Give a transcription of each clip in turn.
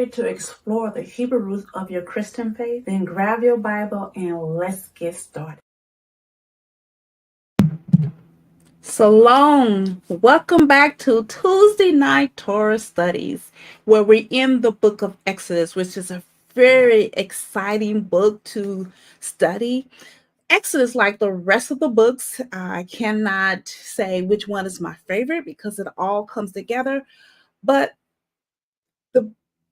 ready to explore the Hebrew roots of your Christian faith? Then grab your Bible and let's get started. Shalom. Welcome back to Tuesday Night Torah Studies, where we're in the book of Exodus, which is a very exciting book to study. Exodus, like the rest of the books, I cannot say which one is my favorite because it all comes together. But the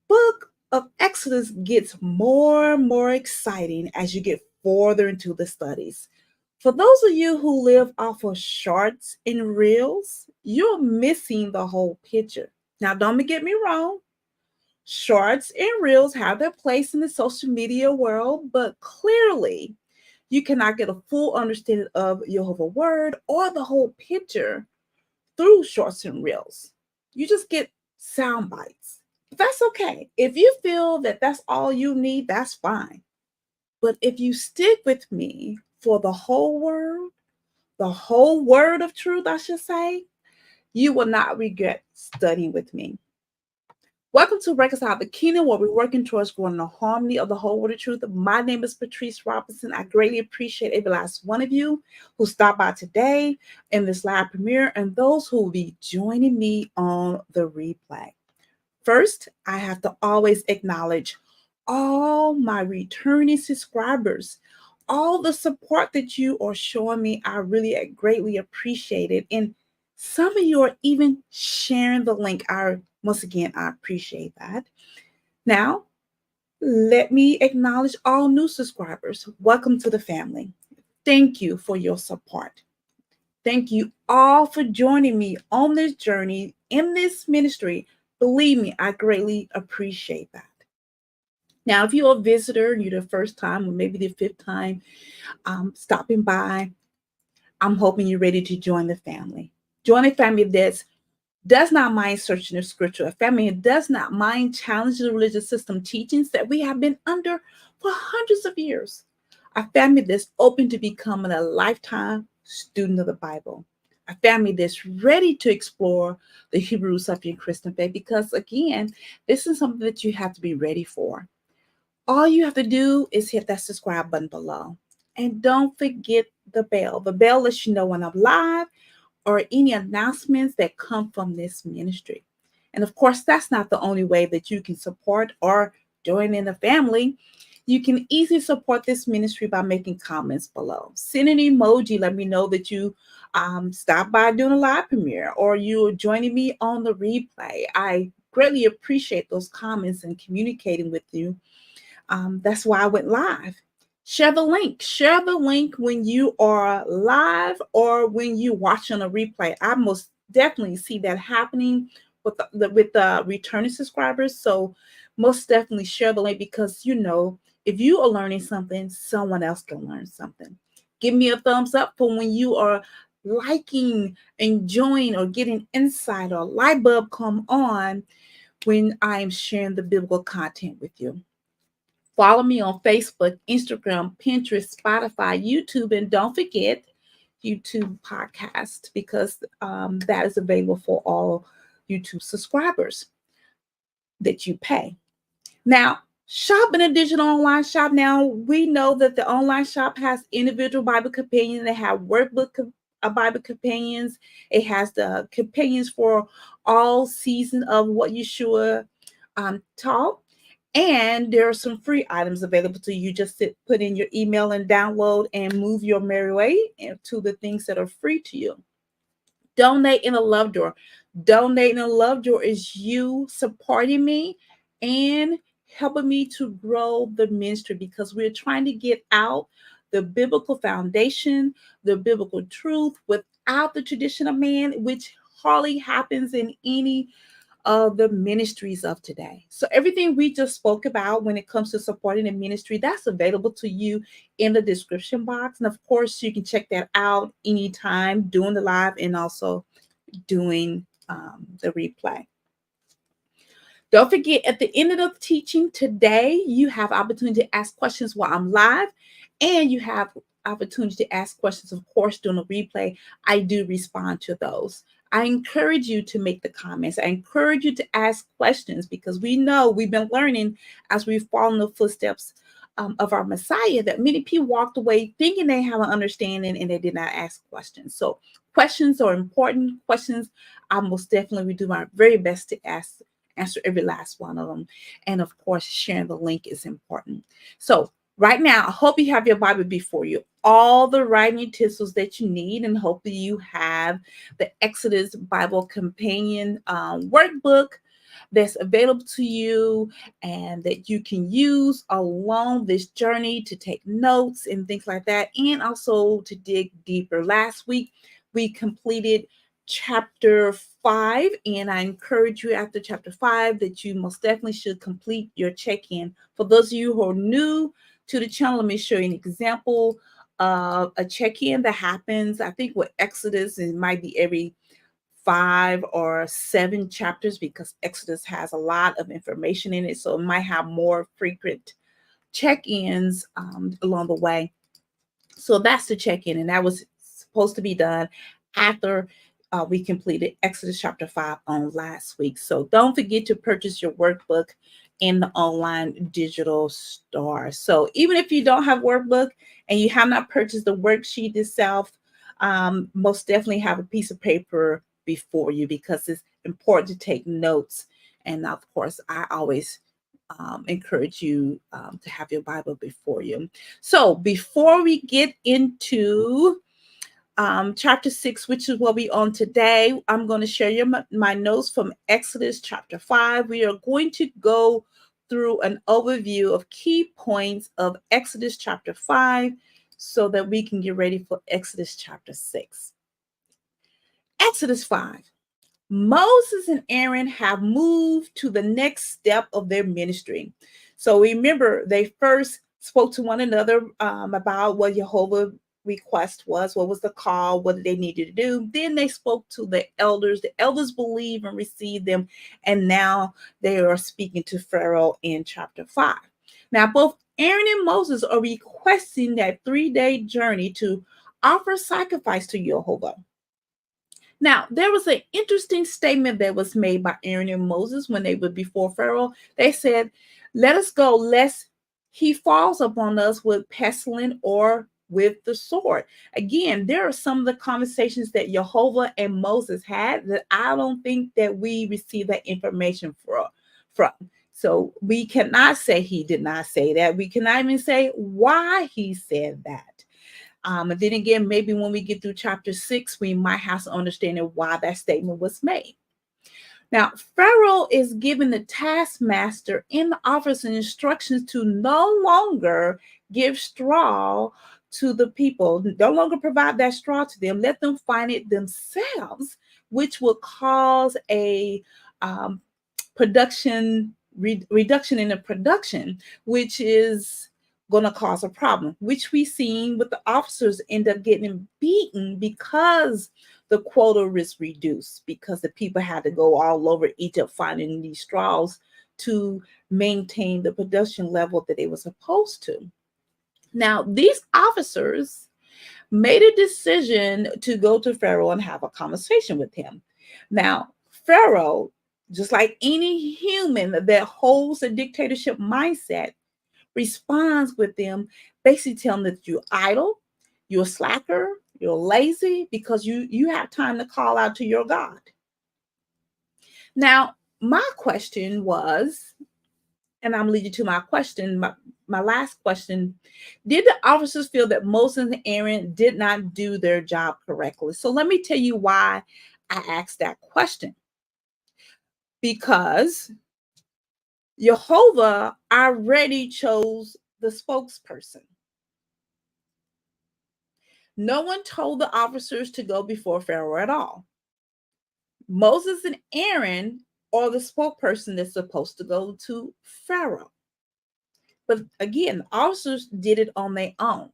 book of Exodus gets more and more exciting as you get further into the studies. For those of you who live off of shorts and reels, you're missing the whole picture. Now, don't get me wrong. Shorts and reels have their place in the social media world, but clearly you cannot get a full understanding of Yehovah's word or the whole picture through shorts and reels. You just get sound bites. But that's okay. If you feel that that's all you need, that's fine. But if you stick with me for the whole word of truth, I should say, you will not regret studying with me. Welcome to Reconcile the Kingdom, where we're working towards growing the harmony of the whole word of truth. My name is Patrice Robinson. I greatly appreciate every last one of you who stopped by today in this live premiere and those who will be joining me on the replay. First, I have to always acknowledge all my returning subscribers. All the support that you are showing me, I really greatly appreciate it. And some of you are even sharing the link. Once again, I appreciate that. Now, let me acknowledge all new subscribers. Welcome to the family. Thank you for your support. Thank you all for joining me on this journey in this ministry. Believe me, I greatly appreciate that. Now, if you're a visitor and you're the first time or maybe the fifth time stopping by, I'm hoping you're ready to join the family. Join a family that does not mind searching the scripture, a family that does not mind challenging the religious system teachings that we have been under for hundreds of years. A family that's open to becoming a lifetime student of the Bible. A family that's ready to explore the Hebrews of your Christian faith, because again, this is something that you have to be ready for. All you have to do is hit that subscribe button below. And don't forget the bell. The bell lets you know when I'm live or any announcements that come from this ministry. And of course, that's not the only way that you can support or join in the family. You can easily support this ministry by making comments below. Send an emoji, let me know that you stopped by doing a live premiere or you're joining me on the replay. I greatly appreciate those comments and communicating with you. That's why I went live. Share the link. Share the link when you are live or when you watch on a replay. I most definitely see that happening with the returning subscribers. So most definitely share the link, because if you are learning something, someone else can learn something. Give me a thumbs up for when you are liking, enjoying, or getting insight or light bulb come on when I am sharing the biblical content with you. Follow me on Facebook, Instagram, Pinterest, Spotify, YouTube, and don't forget YouTube podcast, because that is available for all YouTube subscribers that you pay. Now, shop in a digital online shop. Now, we know that the online shop has individual Bible companions. They have workbook Bible companions. It has the companions for all season of what Yeshua taught. And there are some free items available to you. Just put in your email and download and move your merry way to the things that are free to you. Donate in a love door. Donate in a love door is you supporting me and helping me to grow the ministry, because we're trying to get out the biblical foundation, the biblical truth without the tradition of man, which hardly happens in any of the ministries of today. So everything we just spoke about when it comes to supporting the ministry, that's available to you in the description box. And of course, you can check that out anytime doing the live and also doing the replay. Don't forget, at the end of the teaching today, you have opportunity to ask questions while I'm live, and you have opportunity to ask questions, of course, during the replay. I do respond to those. I encourage you to make the comments. I encourage you to ask questions, because we know we've been learning as we follow in the footsteps of our Messiah that many people walked away thinking they have an understanding and they did not ask questions. So questions are important. Questions, I most definitely will do my very best to answer every last one of them. And of course, sharing the link is important. So right now, I hope you have your Bible before you, all the writing utensils that you need, and hopefully you have the Exodus Bible Companion workbook that's available to you and that you can use along this journey to take notes and things like that, and also to dig deeper. Last week, we completed chapter 5, and I encourage you after chapter 5 that you most definitely should complete your check-in. For those of you who are new to the channel, let me show you an example of a check-in that happens. I think with Exodus, it might be every 5 or 7 chapters, because Exodus has a lot of information in it, so it might have more frequent check-ins along the way. So that's the check-in, and that was supposed to be done after we completed Exodus chapter 5 on last week. So don't forget to purchase your workbook in the online digital store. So even if you don't have workbook and you have not purchased the worksheet itself, most definitely have a piece of paper before you, because it's important to take notes. And of course, I always encourage you to have your Bible before you. So before we get into chapter 6, which is what we're on today, I'm going to share my notes from Exodus chapter 5. We are going to go through an overview of key points of Exodus chapter 5 so that we can get ready for Exodus chapter 6. Exodus 5. Moses and Aaron have moved to the next step of their ministry. So remember, they first spoke to one another about what Yehovah request was, what was the call, what they needed to do. Then they spoke to the elders. The elders believed and received them, and now they are speaking to Pharaoh in chapter 5. Now, both Aaron and Moses are requesting that 3-day journey to offer sacrifice to Yehovah. Now, there was an interesting statement that was made by Aaron and Moses when they were before Pharaoh. They said, "Let us go, lest he falls upon us with pestilence or with the sword." Again, there are some of the conversations that Yehovah and Moses had that I don't think that we received that information from. So we cannot say he did not say that. We cannot even say why he said that. And then again, maybe when we get through chapter 6, we might have some understanding why that statement was made. Now, Pharaoh is giving the taskmaster and the officer instructions to no longer give straw to the people, no longer provide that straw to them, let them find it themselves, which will cause a reduction in the production, which is going to cause a problem, which we seen with the officers end up getting beaten because the quota is reduced, because the people had to go all over Egypt finding these straws to maintain the production level that they were supposed to. Now, these officers made a decision to go to Pharaoh and have a conversation with him. Now, Pharaoh, just like any human that holds a dictatorship mindset, responds with them, basically telling them that you're idle, you're a slacker, you're lazy, because you have time to call out to your God. Now, my question was, and I'm leading to my question, my last question: did the officers feel that Moses and Aaron did not do their job correctly? So let me tell you why I asked that question. Because Yehovah already chose the spokesperson. No one told the officers to go before Pharaoh at all. Moses and Aaron are the spokesperson that's supposed to go to Pharaoh. But again, the officers did it on their own.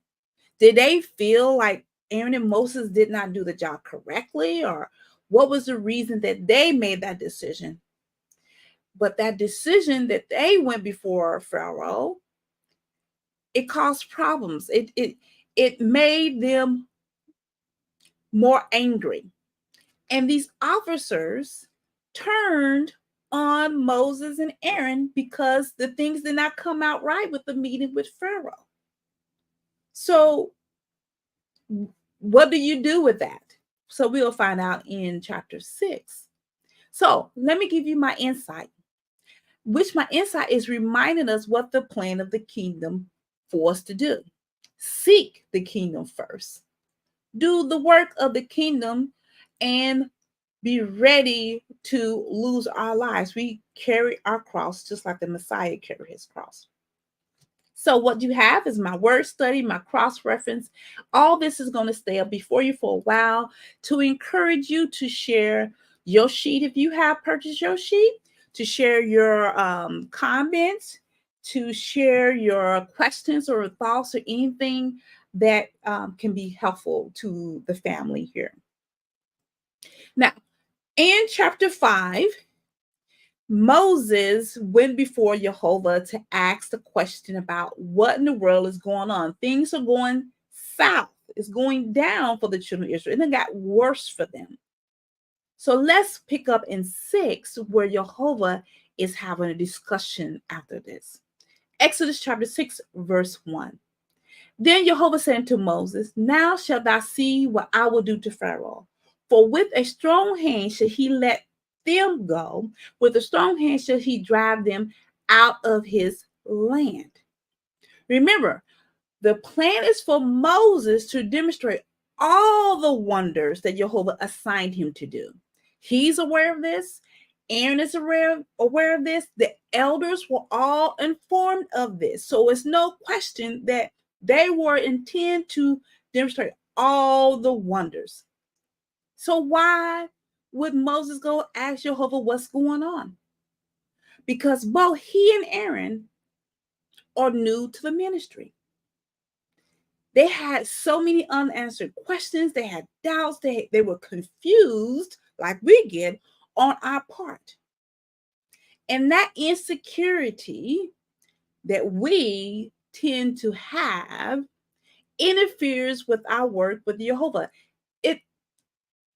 Did they feel like Aaron and Moses did not do the job correctly? Or what was the reason that they made that decision? But that decision that they went before Pharaoh, it caused problems. It made them more angry. And these officers turned on Moses and Aaron because the things did not come out right with the meeting with Pharaoh. So what do you do with that? So we'll find out in chapter 6. So let me give you my insight, which my insight is reminding us what the plan of the kingdom for us to do. Seek the kingdom first. Do the work of the kingdom and be ready to lose our lives. We carry our cross just like the Messiah carried his cross. So what you have is my word study, my cross reference. All this is going to stay up before you for a while to encourage you to share your sheet if you have purchased your sheet, to share your comments, to share your questions or thoughts or anything that can be helpful to the family here. Now, in chapter 5, Moses went before Yehovah to ask the question about what in the world is going on. Things are going south. It's going down for the children of Israel. And it got worse for them. So let's pick up in 6 where Yehovah is having a discussion after this. Exodus chapter 6, verse 1. Then Yehovah said to Moses, now shalt thou see what I will do to Pharaoh. For with a strong hand shall he let them go. With a strong hand shall he drive them out of his land. Remember, the plan is for Moses to demonstrate all the wonders that Yehovah assigned him to do. He's aware of this. Aaron is aware of this. The elders were all informed of this. So it's no question that they were intended to demonstrate all the wonders. So why would Moses go ask Yehovah what's going on? Because both he and Aaron are new to the ministry. They had so many unanswered questions. They had doubts. They were confused, like we get, on our part. And that insecurity that we tend to have interferes with our work with Yehovah.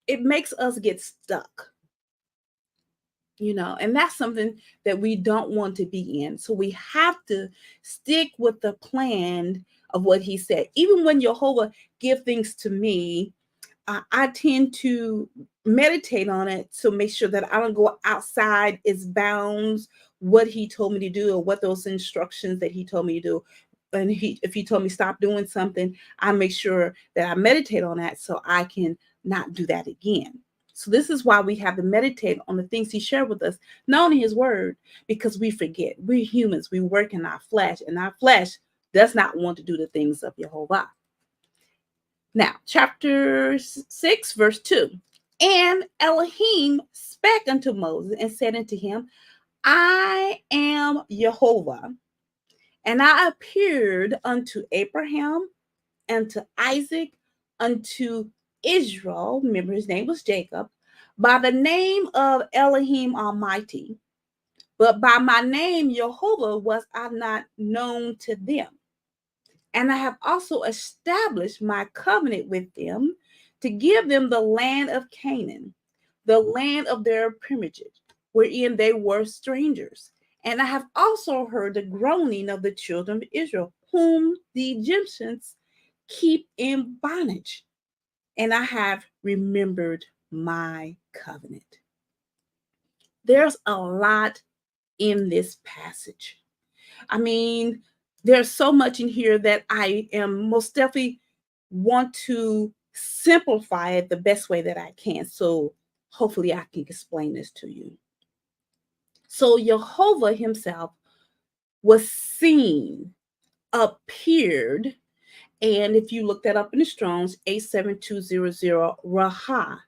It makes us get stuck, and that's something that we don't want to be in. So we have to stick with the plan of what he said. Even when Yehovah give things to me, I tend to meditate on it to make sure that I don't go outside its bounds, what he told me to do or what those instructions that he told me to do. And if he told me stop doing something, I make sure that I meditate on that so I can not do that again. So this is why we have to meditate on the things he shared with us, not only his word, because we forget. We're humans. We work in our flesh, and our flesh does not want to do the things of Yehovah. Now, chapter 6, verse 2. And Elohim spake unto Moses and said unto him, I am Yehovah, and I appeared unto Abraham, and to Isaac, unto Israel, remember his name was Jacob, by the name of Elohim Almighty, but by my name Yehovah was I not known to them. And I have also established my covenant with them to give them the land of Canaan, the land of their primogeniture, wherein they were strangers. And I have also heard the groaning of the children of Israel, whom the Egyptians keep in bondage. And I have remembered my covenant. There's a lot in this passage. I mean, there's so much in here that I am most definitely want to simplify it the best way that I can. So hopefully I can explain this to you. So Yehovah himself was seen, appeared, and if you look that up in the Strong's 87200, Raha,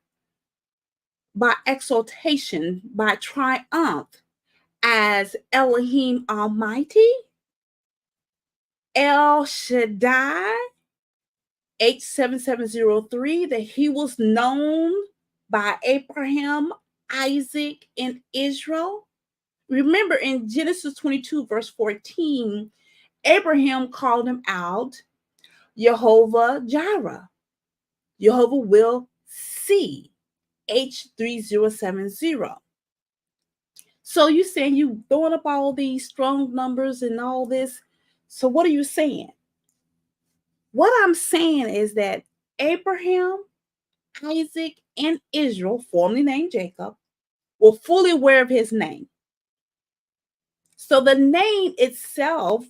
by exaltation, by triumph, as Elohim Almighty, El Shaddai, 87703, that he was known by Abraham, Isaac, and Israel. Remember in Genesis 22, verse 14, Abraham called him out Yehovah Jireh. Yehovah will see. H3070. So you saying you throwing up all these strong numbers and all this. So what are you saying? What I'm saying is that Abraham, Isaac, and Israel, formerly named Jacob, were fully aware of his name. So the name itself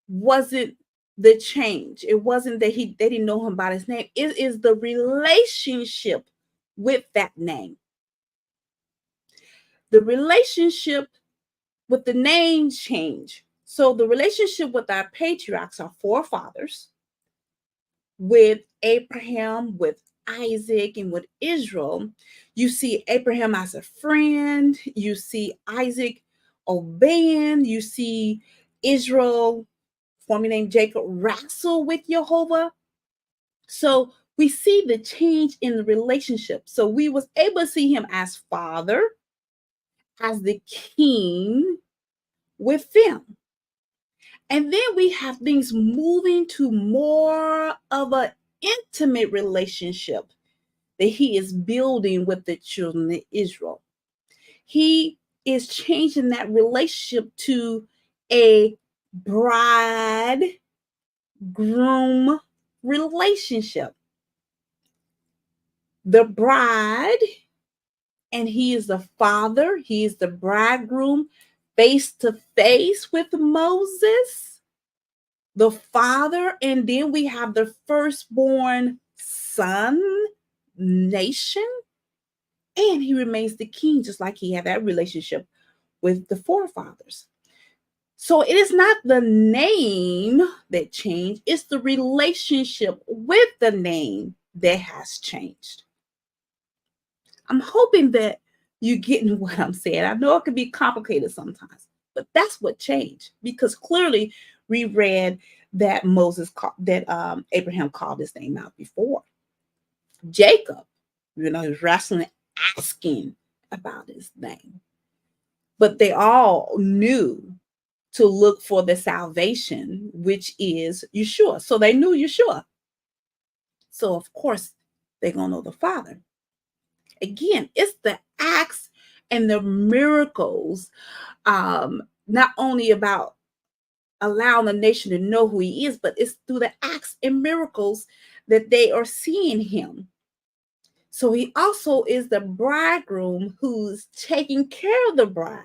wasn't the change. It wasn't that they didn't know him by his name. It is the relationship with that name. The relationship with the name change. So the relationship with our patriarchs, our forefathers, with Abraham, with Isaac, and with Israel, you see Abraham as a friend, you see Isaac obeying, you see Israel, formerly named Jacob, wrestle with Yehovah. So we see the change in the relationship. So we was able to see him as father, as the king with them. And then we have things moving to more of an intimate relationship that he is building with the children of Israel. He is changing that relationship to a bride groom relationship. The bride, and he is the father, he is the bridegroom, face to face with Moses, the father, and then we have the firstborn son nation, and he remains the king, just like he had that relationship with the forefathers. So it is not the name that changed, it's the relationship with the name that has changed. I'm hoping that you're getting what I'm saying. I know it can be complicated sometimes, but that's what changed, because clearly we read that Abraham called his name out before. Jacob, he was wrestling, asking about his name, but they all knew to look for the salvation, which is Yeshua. So they knew Yeshua. So of course they're gonna know the Father. Again, it's the acts and the miracles, not only about allowing the nation to know who he is, but it's through the acts and miracles that they are seeing him. So he also is the bridegroom who's taking care of the bride.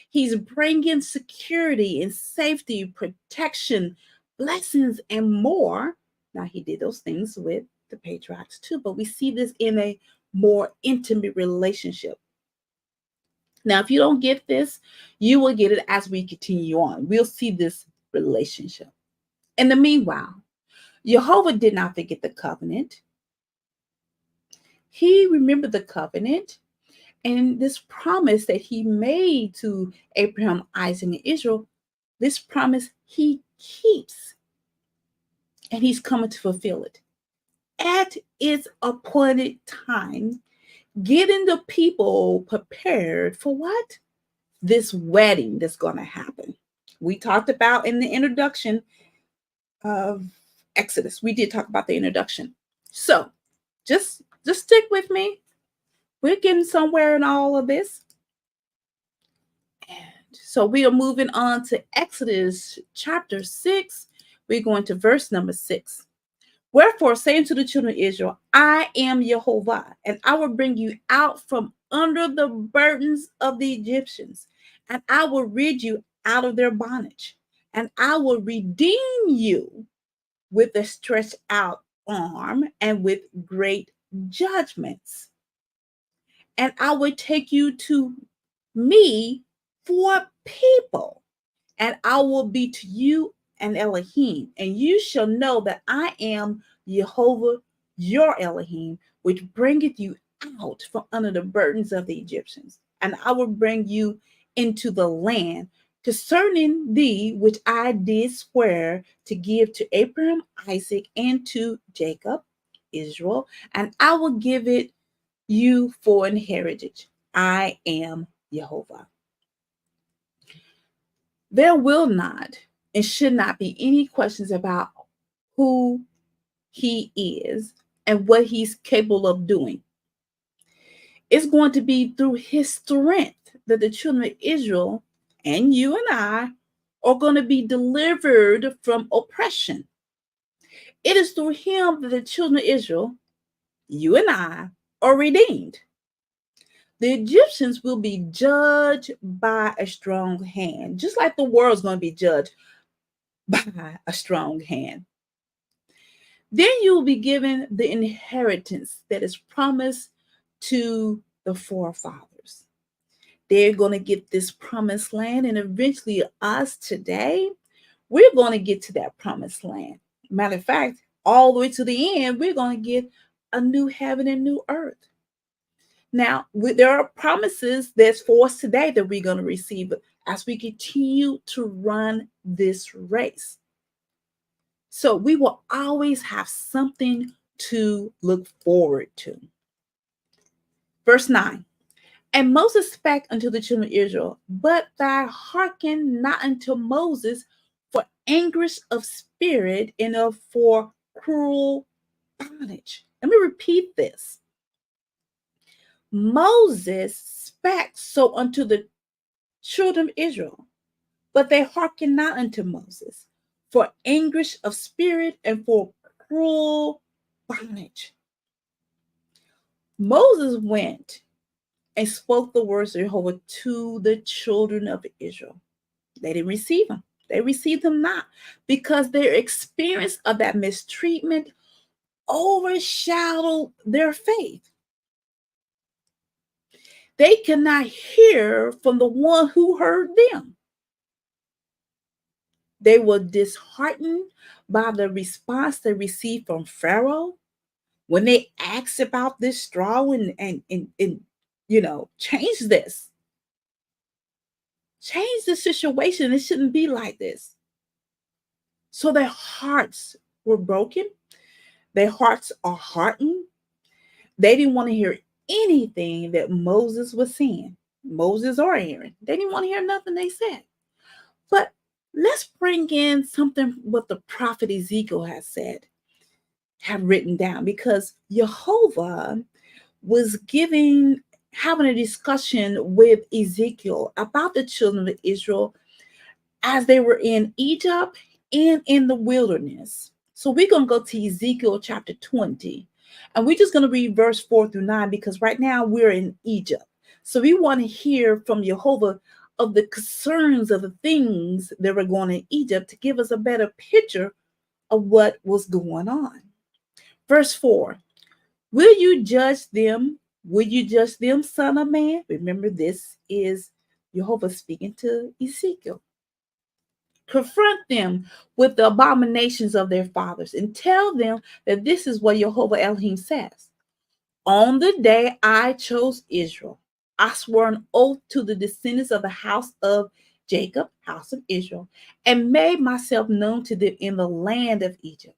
He's bringing security and safety, protection, blessings, and more. Now, he did those things with the patriarchs too, but we see this in a more intimate relationship. Now, if you don't get this, you will get it as we continue on. We'll see this relationship. In the meanwhile, Yehovah did not forget the covenant. He remembered the covenant and this promise that he made to Abraham, Isaac, and Israel. This promise he keeps, and he's coming to fulfill it at its appointed time, getting the people prepared for what? This wedding that's going to happen. We talked about in the introduction of Exodus. We did talk about the introduction. So just stick with me. We're getting somewhere in all of this. And so we are moving on to Exodus chapter 6. We're going to verse number 6. Wherefore, saying to the children of Israel, I am Yehovah, and I will bring you out from under the burdens of the Egyptians, and I will rid you out of their bondage, and I will redeem you with a stretched out arm and with great judgments. And I will take you to me for people, and I will be to you an Elohim, and you shall know that I am Yehovah, your Elohim, which bringeth you out from under the burdens of the Egyptians. And I will bring you into the land concerning thee, which I did swear to give to Abraham, Isaac, and to Jacob, Israel, and I will give it you for an heritage. I am Yehovah. There will not and should not be any questions about who he is and what he's capable of doing. It's going to be through his strength that the children of Israel and you and I are going to be delivered from oppression. It is through him that the children of Israel, you and I, are redeemed. The Egyptians will be judged by a strong hand, just like the world's going to be judged by a strong hand. Then you will be given the inheritance that is promised to the forefathers. They're going to get this promised land, and eventually, us today, we're going to get to that promised land. Matter of fact, all the way to the end, we're going to get a new heaven and new earth. Now, there are promises that's for us today that we're going to receive as we continue to run this race. So we will always have something to look forward to. Verse 9. And Moses spake unto the children of Israel, but thou hearken not unto Moses for anguish of spirit and for cruel bondage. Let me repeat this. Moses spake so unto the children of Israel, but they hearken not unto Moses for anguish of spirit and for cruel bondage. Moses went and spoke the words of Yehovah to the children of Israel. They didn't receive them. They received them not, because their experience of that mistreatment overshadowed their faith. They cannot hear from the one who heard them. They were disheartened by the response they received from Pharaoh when they asked about this straw and change this. Change the situation. It shouldn't be like this. So their hearts were broken. Their hearts are hardened. They didn't want to hear anything that Moses was saying. Moses or Aaron. They didn't want to hear nothing they said. But let's bring in something what the prophet Ezekiel has said, have written down, because Yehovah was having a discussion with Ezekiel about the children of Israel as they were in Egypt and in the wilderness. So we're going to go to Ezekiel chapter 20, and we're just going to read verse 4 through 9, because right now we're in Egypt. So we want to hear from Yehovah of the concerns of the things that were going on in Egypt to give us a better picture of what was going on. Verse 4, will you judge them? Will you judge them, son of man? Remember, this is Yehovah speaking to Ezekiel. Confront them with the abominations of their fathers and tell them that this is what Yehovah Elohim says. On the day I chose Israel, I swore an oath to the descendants of the house of Jacob, house of Israel, and made myself known to them in the land of Egypt.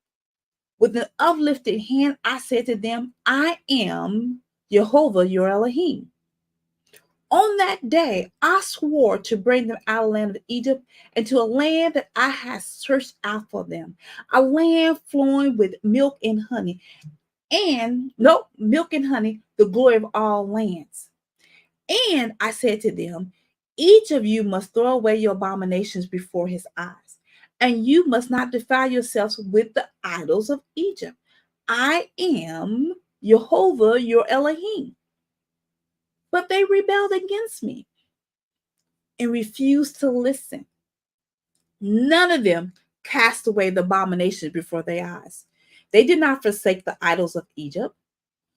With an uplifted hand, I said to them, I am Yehovah, your Elohim. On that day, I swore to bring them out of the land of Egypt into a land that I had searched out for them, a land flowing with milk and honey, the glory of all lands. And I said to them, each of you must throw away your abominations before his eyes, and you must not defile yourselves with the idols of Egypt. I am Yehovah, your Elohim. But they rebelled against me and refused to listen. None of them cast away the abominations before their eyes. They did not forsake the idols of Egypt.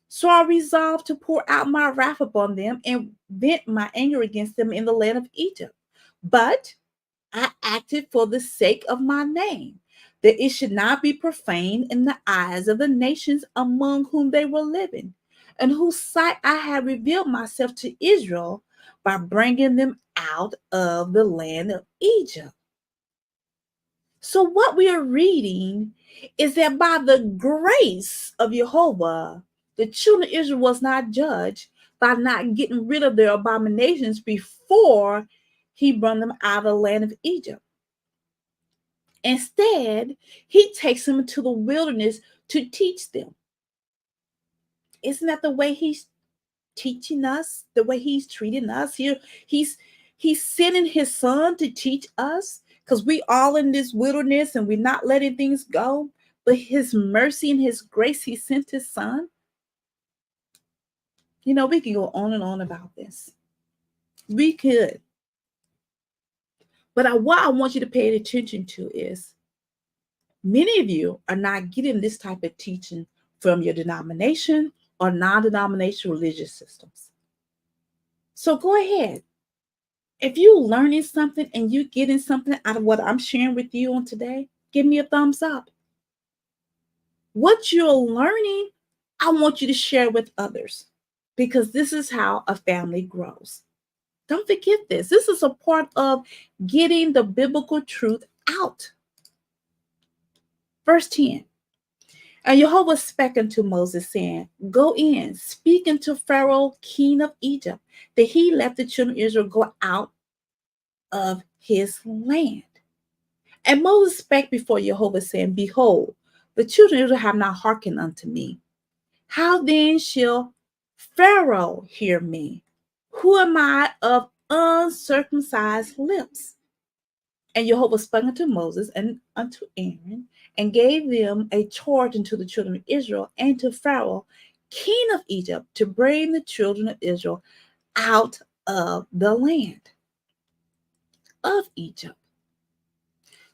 So I resolved to pour out my wrath upon them and vent my anger against them in the land of Egypt. But I acted for the sake of my name, that it should not be profaned in the eyes of the nations among whom they were living, in whose sight I had revealed myself to Israel by bringing them out of the land of Egypt. So what we are reading is that by the grace of Yehovah, the children of Israel was not judged by not getting rid of their abominations before he brought them out of the land of Egypt. Instead, he takes them into the wilderness to teach them. Isn't that the way he teaching us the way he's treating us. He's sending his son to teach us because we all in this wilderness and we're not letting things go. But his mercy and his grace, he sent his son. We can go on and on about this. We could. But what I want you to pay attention to is many of you are not getting this type of teaching from your denomination or non-denominational religious systems. So go ahead. If you're learning something and you're getting something out of what I'm sharing with you on today, give me a thumbs up. What you're learning, I want you to share with others because this is how a family grows. Don't forget this. This is a part of getting the biblical truth out. Verse 10. And Yehovah spake unto Moses, saying, Go in, speak unto Pharaoh, king of Egypt, that he let the children of Israel go out of his land. And Moses spake before Yehovah, saying, Behold, the children of Israel have not hearkened unto me. How then shall Pharaoh hear me? Who am I of uncircumcised lips? And Yehovah spake unto Moses and unto Aaron, and gave them a charge unto the children of Israel and to Pharaoh, king of Egypt, to bring the children of Israel out of the land of Egypt.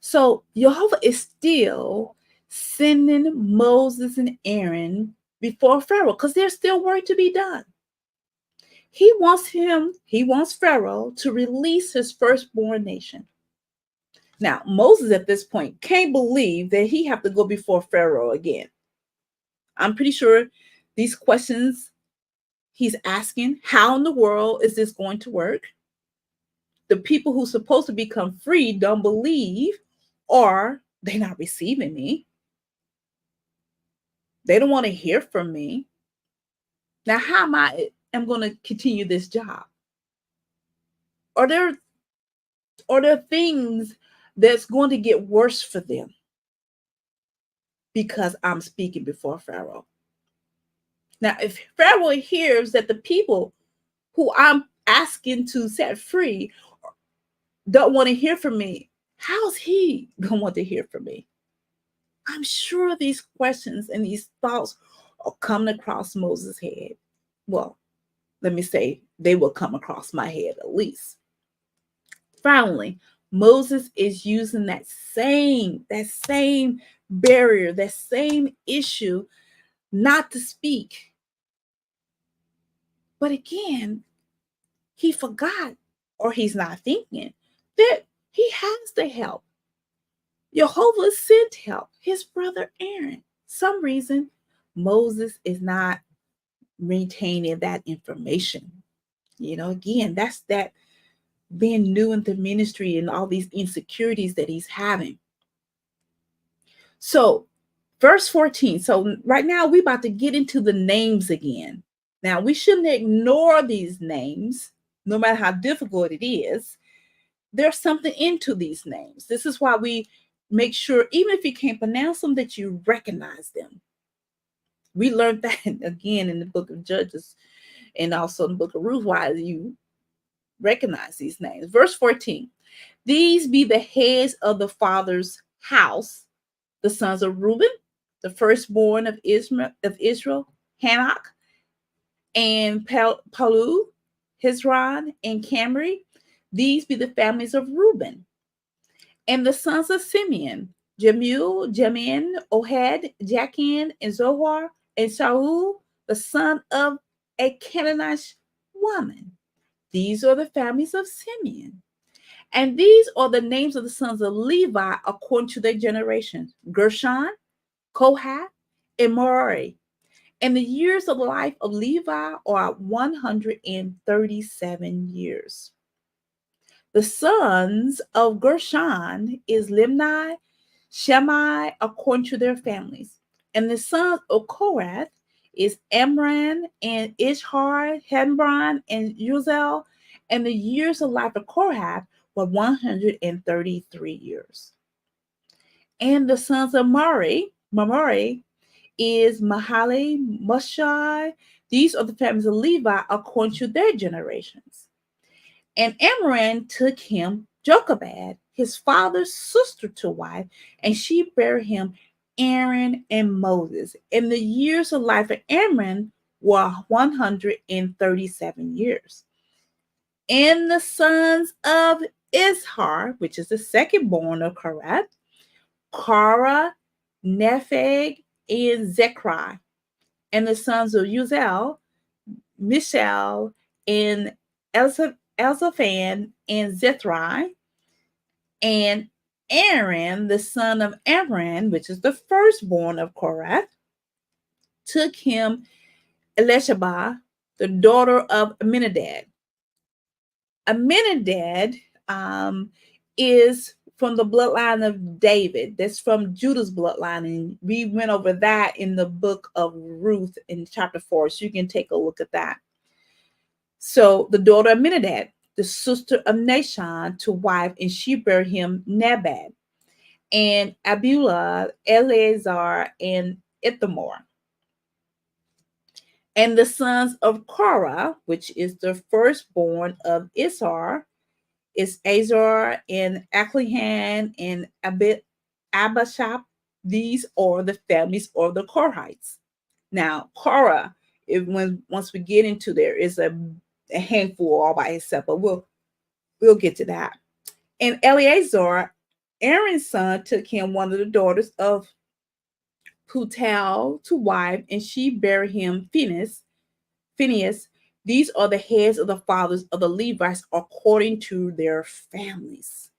So Yehovah is still sending Moses and Aaron before Pharaoh because there's still work to be done. He wants Pharaoh to release his firstborn nation. Now, Moses at this point can't believe that he have to go before Pharaoh again. I'm pretty sure these questions he's asking, how in the world is this going to work? The people who's supposed to become free don't believe, or they're not receiving me. They don't want to hear from me. Now, how am I going to continue this job? Are there things that's going to get worse for them because I'm speaking before Pharaoh? Now, if Pharaoh hears that the people who I'm asking to set free don't want to hear from me, how's he going to want to hear from me? I'm sure these questions and these thoughts are coming across Moses' head. Well, let me say they will come across my head at least. Finally, Moses is using that same barrier, that same issue not to speak. But again, he forgot, or he's not thinking, that he has the help. Yehovah sent help, his brother Aaron. Some reason Moses is not retaining that information. Again, that's that being new into ministry and all these insecurities that he's having. So, verse 14. So right now we're about to get into the names again. Now, we shouldn't ignore these names, no matter how difficult it is. There's something into these names. This is why we make sure, even if you can't pronounce them, that you recognize them. We learned that again in the book of Judges and also in the book of Ruth, why you recognize these names. Verse 14. These be the heads of the father's house, the sons of Reuben, the firstborn of Israel, Hanok, and Palu, Hezron, and Camry. These be the families of Reuben. And the sons of Simeon, Jemuel, Jamin, Ohad, Jachin, and Zohar, and Shaul, the son of a Canaanite woman. These are the families of Simeon. And these are the names of the sons of Levi according to their generations: Gershon, Kohath, and Merari. And the years of life of Levi are 137 years. The sons of Gershon is Limni, Shemai, according to their families. And the sons of Kohath is Amram and Ishhar, Hebron, and Uzel. And the years of life of Kohath were 133 years. And the sons of Merari is Mahali, Mushai, These are the families of Levi according to their generations. And Amram took him Jochebed, his father's sister, to wife, and she bare him Aaron and Moses. And the years of life of Amram were 137 years. And the sons of Izhar, which is the second born of Korath, Korah, Nepheg, and Zechariah. And the sons of Uziel, Mishael, and Elzaphan, and Zethri. And Aaron, the son of Amram, which is the firstborn of Korath, took him Elisheba, the daughter of Aminadab. Aminadab is from the bloodline of David. That's from Judah's bloodline. And we went over that in the book of Ruth in chapter 4. So you can take a look at that. So the daughter of Aminadab, the sister of Nahshon, to wife, and she bare him Nabab, and Abilah, Eleazar, and Ithamar. And the sons of Korah, which is the firstborn of Issachar, is Azar and Aklihan and Abishap. These are the families of the Korhites. Now, Korah, once we get into there, is a handful all by itself, but we'll get to that. And Eleazar, Aaron's son, took him one of the daughters of Putal to wife, and she bare him Phinehas. These are the heads of the fathers of the Levites according to their families.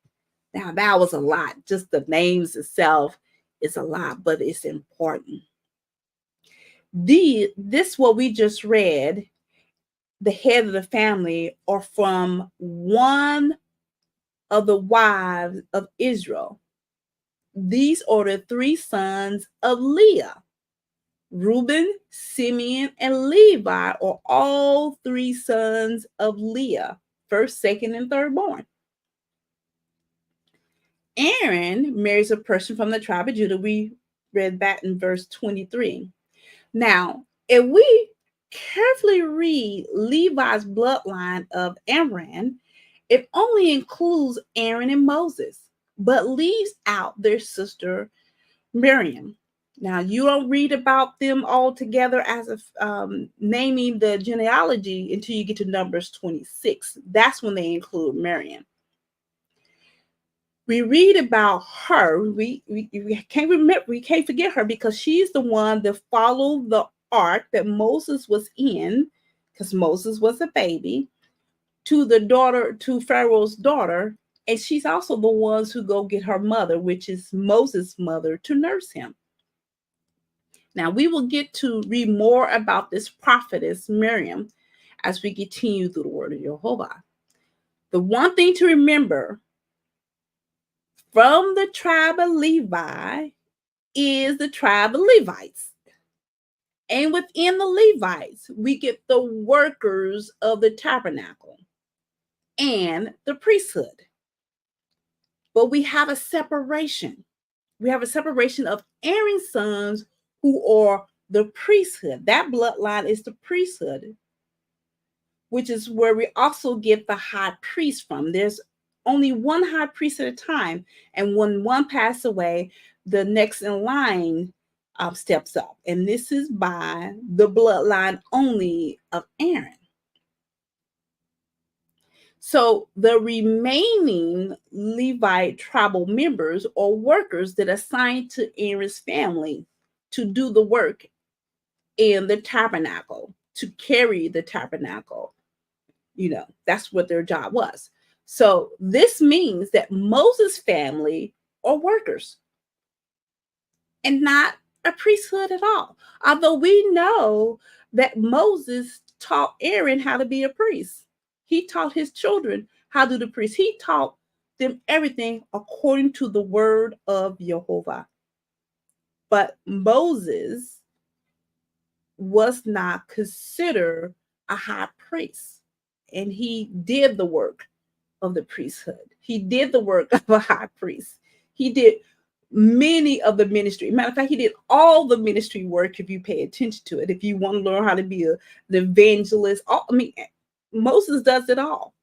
Now, that was a lot. Just the names itself is a lot, but it's important. This what we just read, the head of the family, are from one of the wives of Israel. These are the three sons of Leah. Reuben, Simeon, and Levi are all three sons of Leah, first, second, and third born. Aaron marries a person from the tribe of Judah. We read that in verse 23. Now, if we carefully read Levi's bloodline of Amram, it only includes Aaron and Moses, but leaves out their sister Miriam. Now, you don't read about them all together as of naming the genealogy until you get to Numbers 26. That's when they include Miriam. We read about her. We can't forget her because she's the one that followed the ark that Moses was in, because Moses was a baby, to Pharaoh's daughter, and she's also the ones who go get her mother, which is Moses' mother, to nurse him. Now, we will get to read more about this prophetess Miriam as we continue through the word of Yehovah. The one thing to remember from the tribe of Levi is the tribe of Levites. And within the Levites, we get the workers of the tabernacle and the priesthood. But we have a separation. We have a separation of Aaron's sons, who are the priesthood. That bloodline is the priesthood, which is where we also get the high priest from. There's only one high priest at a time. And when one passes away, the next in line steps up. And this is by the bloodline only of Aaron. So the remaining Levite tribal members are workers that are assigned to Aaron's family to do the work in the tabernacle, to carry the tabernacle. That's what their job was. So this means that Moses' family are workers and not a priesthood at all. Although we know that Moses taught Aaron how to be a priest. He taught his children how to do the priest. He taught them everything according to the word of Yehovah. But Moses was not considered a high priest, and he did the work of the priesthood. He did the work of a high priest. He did many of the ministry. Matter of fact, he did all the ministry work if you pay attention to it. If you want to learn how to be an evangelist, Moses does it all.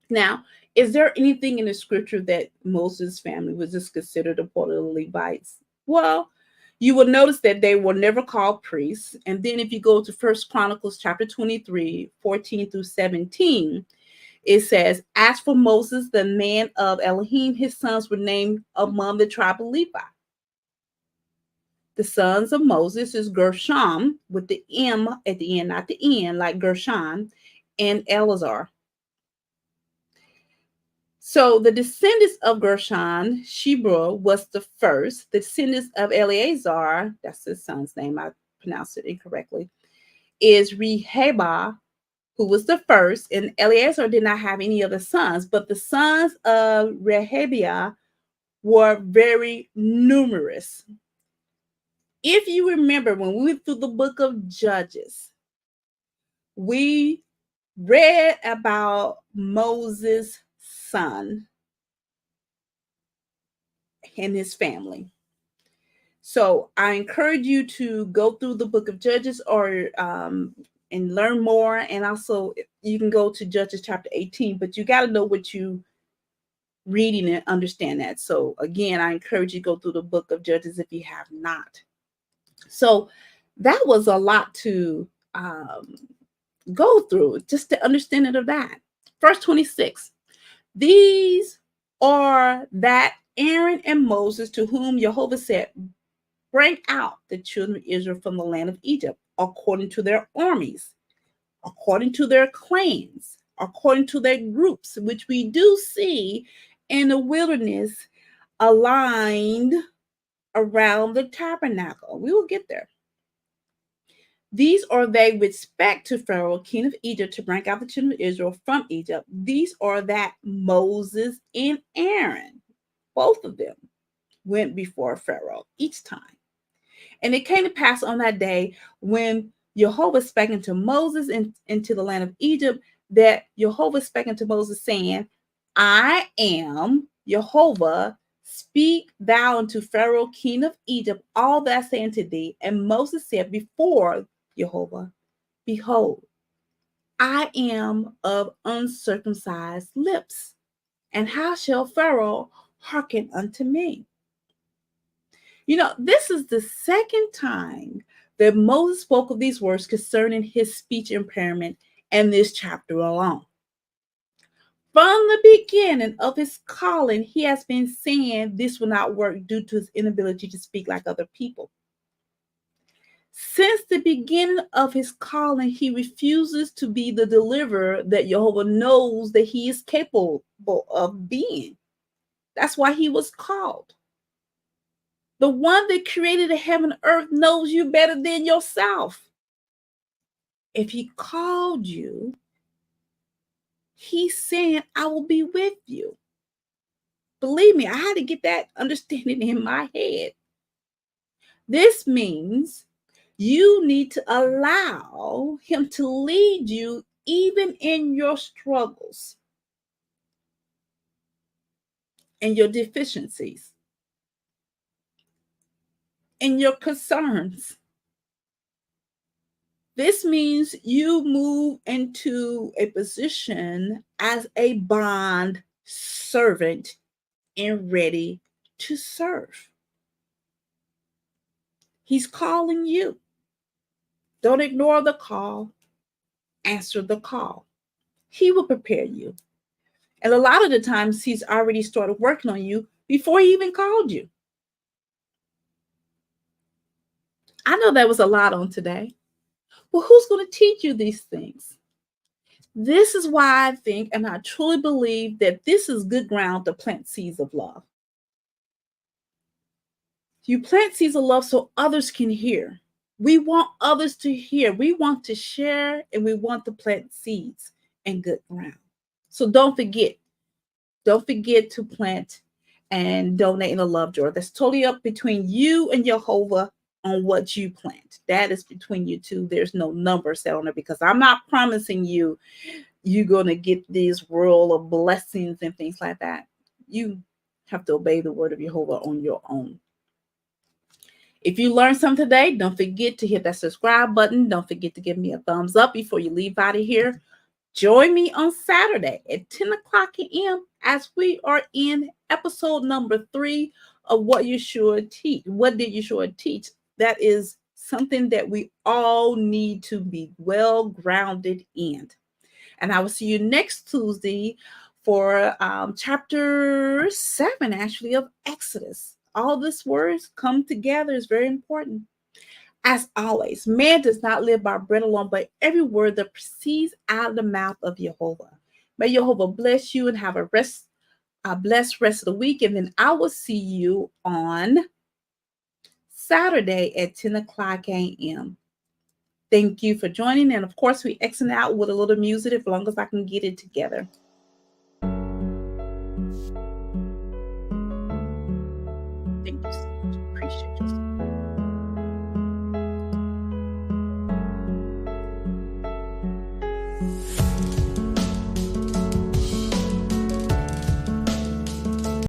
Now, is there anything in the scripture that Moses' family was just considered a part of the Levites? Well, you will notice that they were never called priests. And then if you go to First Chronicles chapter 23, 14 through 17, it says, as for Moses, the man of Elohim, his sons were named among the tribe of Levi. The sons of Moses is Gershom, with the M at the end, not the N, like Gershon, and Eleazar. So the descendants of Gershon, Shebra was the first. The descendants of Eleazar, that's his son's name, I pronounced it incorrectly, is Rehabah, who was the first. And Eleazar did not have any other sons, but the sons of Rehabiah were very numerous. If you remember, when we went through the book of Judges, we read about Moses' son and his family. So I encourage you to go through the book of Judges or and learn more. And also you can go to Judges chapter 18, but you got to know what you reading and understand that. So again, I encourage you to go through the book of Judges if you have not. So that was a lot to go through, just the understanding of that. Verse 26. These are that Aaron and Moses, to whom Yehovah said, bring out the children of Israel from the land of Egypt, according to their armies, according to their clans, according to their groups, which we do see in the wilderness aligned around the tabernacle. We will get there. These are they which spake to Pharaoh, king of Egypt, to bring out the children of Israel from Egypt. These are that Moses and Aaron, both of them, went before Pharaoh each time. And it came to pass on that day when Yehovah spake unto Moses into the land of Egypt, that Yehovah spake unto Moses, saying, I am Yehovah, speak thou unto Pharaoh, king of Egypt, all that I say unto thee. And Moses said before Yehovah, behold, I am of uncircumcised lips, and how shall Pharaoh hearken unto me? You know, this is the second time that Moses spoke of these words concerning his speech impairment in this chapter alone. From the beginning of his calling, he has been saying this will not work due to his inability to speak like other people. Since the beginning of his calling, he refuses to be the deliverer that Yehovah knows that he is capable of being. That's why he was called. The one that created the heaven and earth knows you better than yourself. If he called you, he's saying, I will be with you. Believe me, I had to get that understanding in my head. This means you need to allow him to lead you even in your struggles and your deficiencies and your concerns. This means you move into a position as a bond servant and ready to serve. He's calling you. Don't ignore the call. Answer the call. He will prepare you. And a lot of the times he's already started working on you before he even called you. I know that was a lot on today. Well, who's going to teach you these things? This is why I think, and I truly believe, that this is good ground to plant seeds of love. You plant seeds of love so others can hear. We want others to hear. We want to share, and we want to plant seeds in good ground. So don't forget to plant and donate in a love jar. That's totally up between you and Yehovah on what you plant. That is between you two. There's no number set on it, because I'm not promising you're going to get this world of blessings and things like that. You have to obey the word of Yehovah on your own. If you learned something today, don't forget to hit that subscribe button. Don't forget to give me a thumbs up before you leave out of here. Join me on Saturday at 10 o'clock a.m. as we are in episode number 3 of What You Should Teach. What did you should teach? That is something that we all need to be well grounded in. And I will see you next Tuesday for chapter 7, actually, of Exodus. All these words come together is very important. As always, man does not live by bread alone, but every word that proceeds out of the mouth of Yehovah. May Yehovah bless you and have a blessed rest of the week. And then I will see you on Saturday at 10 o'clock a.m. Thank you for joining. And of course, we exit out with a little music as long as I can get it together.